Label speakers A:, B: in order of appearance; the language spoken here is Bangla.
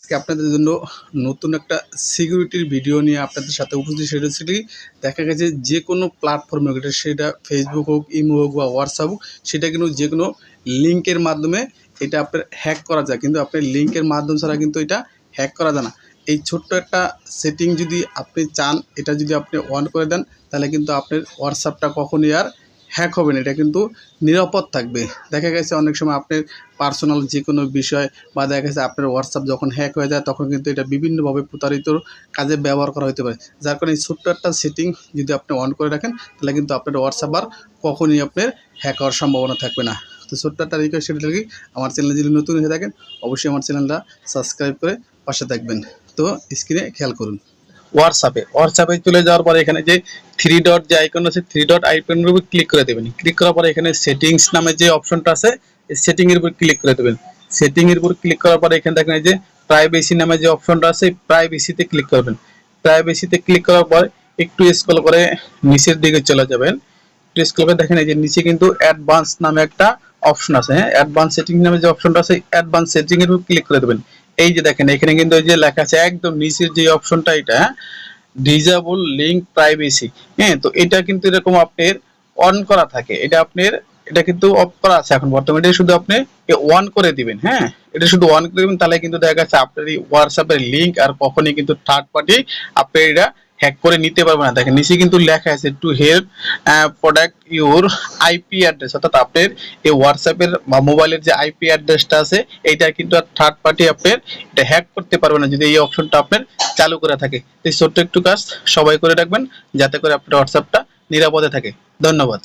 A: আজকে আপনাদের জন্য নতুন একটা সিকিউরিটির ভিডিও নিয়ে আপনাদের সাথে উপস্থিত হয়েছি। দেখা গেছে যে কোনো প্ল্যাটফর্মে সেটা ফেসবুক হোক, ইমো হোক বা হোয়াটসঅ্যাপ হোক, সেটা কিন্তু যে কোনো লিঙ্কের মাধ্যমে এটা আপনার হ্যাক করা যায়, কিন্তু আপনার লিঙ্কের মাধ্যম ছাড়া কিন্তু এটা হ্যাক করা যায় না। এই ছোট্ট একটা সেটিং যদি আপনি চান, এটা যদি আপনি অন করে দেন, তাহলে কিন্তু আপনার হোয়াটসঅ্যাপটা কখনই আর হ্যাক হবে না, এটা কিন্তু নিরাপদ থাকবে। দেখা গেছে অনেক সময় আপনার পার্সোনাল যে কোনো বিষয় বা দেখা গেছে আপনার হোয়াটসঅ্যাপ যখন হ্যাক হয়ে যায়, তখন কিন্তু এটা বিভিন্নভাবে প্রতারিত কাজে ব্যবহার করা হতে পারে। যার কারণে এই ছোট্ট একটা সেটিং যদি আপনি অন করে রাখেন, তাহলে কিন্তু আপনার হোয়াটসঅ্যাপ আর কখনই আপনার হ্যাক হওয়ার সম্ভাবনা থাকবে না। তো ছোট্ট একটা রিকোয়েস্ট সেটা লাগি, আমার চ্যানেলে যদি নতুন হয়ে থাকেন অবশ্যই আমার চ্যানেলটা সাবস্ক্রাইব করে পাশে থাকবেন। তো স্ক্রিনে খেয়াল করুন। হোয়াটসঅ্যাপে চলে যাওয়ার পরে এখানে যে থ্রি ডট যে আইকন আছে, থ্রি ডট আইকনের উপর ক্লিক করে দেবেন। ক্লিক করার পরে এখানে সেটিংস নামে যে অপশনটা আছে, এই সেটিং এর উপর ক্লিক করে দেবেন। সেটিং এর উপর ক্লিক করার পরে এখানে দেখেন এই যে প্রাইভেসি নামে যে অপশনটা আছে, প্রাইভেসিতে ক্লিক করবেন। প্রাইভেসিতে ক্লিক করার পর একটু স্ক্রল করে নিচের দিকে চলে যাবেন। একটু স্ক্রল করে দেখেন এই যে নিচে কিন্তু অ্যাডভান্স নামে একটা অপশন আছে। হ্যাঁ, অ্যাডভান্স সেটিং নামে যে অপশনটা আছে, অ্যাডভান্স সেটিং এর উপর ক্লিক করে দেবেন। এই যে দেখেন এখানে কিন্তু এই যে লেখা আছে একদম নিচের যে অপশনটা, এটা ডিজেবল লিঙ্ক প্রাইভেসি। হ্যাঁ, তো এটা কিন্তু এরকম আপনার অন করা থাকে, এটা কিন্তু অফ করা আছে এখন বর্তমানে। এটা শুধু আপনি অন করে দিবেন। হ্যাঁ, এটা শুধু অন করে দিবেন, তাহলে কিন্তু দেখা যাচ্ছে আপনার এই হোয়াটসঅ্যাপের লিঙ্ক আর কখনোই কিন্তু থার্ড পার্টি আপনার এটা হ্যাক করে নিতে পারবে না। দেখেন নিচে কিন্তু লেখা আছে to help protect your IP address, অর্থাৎ আপনার এই হোয়াটসঅ্যাপের বা মোবাইলের যে আইপি অ্যাড্রেসটা আছে, এইটা কিন্তু আর থার্ড পার্টি আপনার এটা হ্যাক করতে পারবে না যদি এই অপশনটা আপনার চালু করা থাকে। এই ছোট্ট একটু কাজ সবাই করে রাখবেন, যাতে করে আপনার হোয়াটসঅ্যাপটা নিরাপদে থাকে। ধন্যবাদ।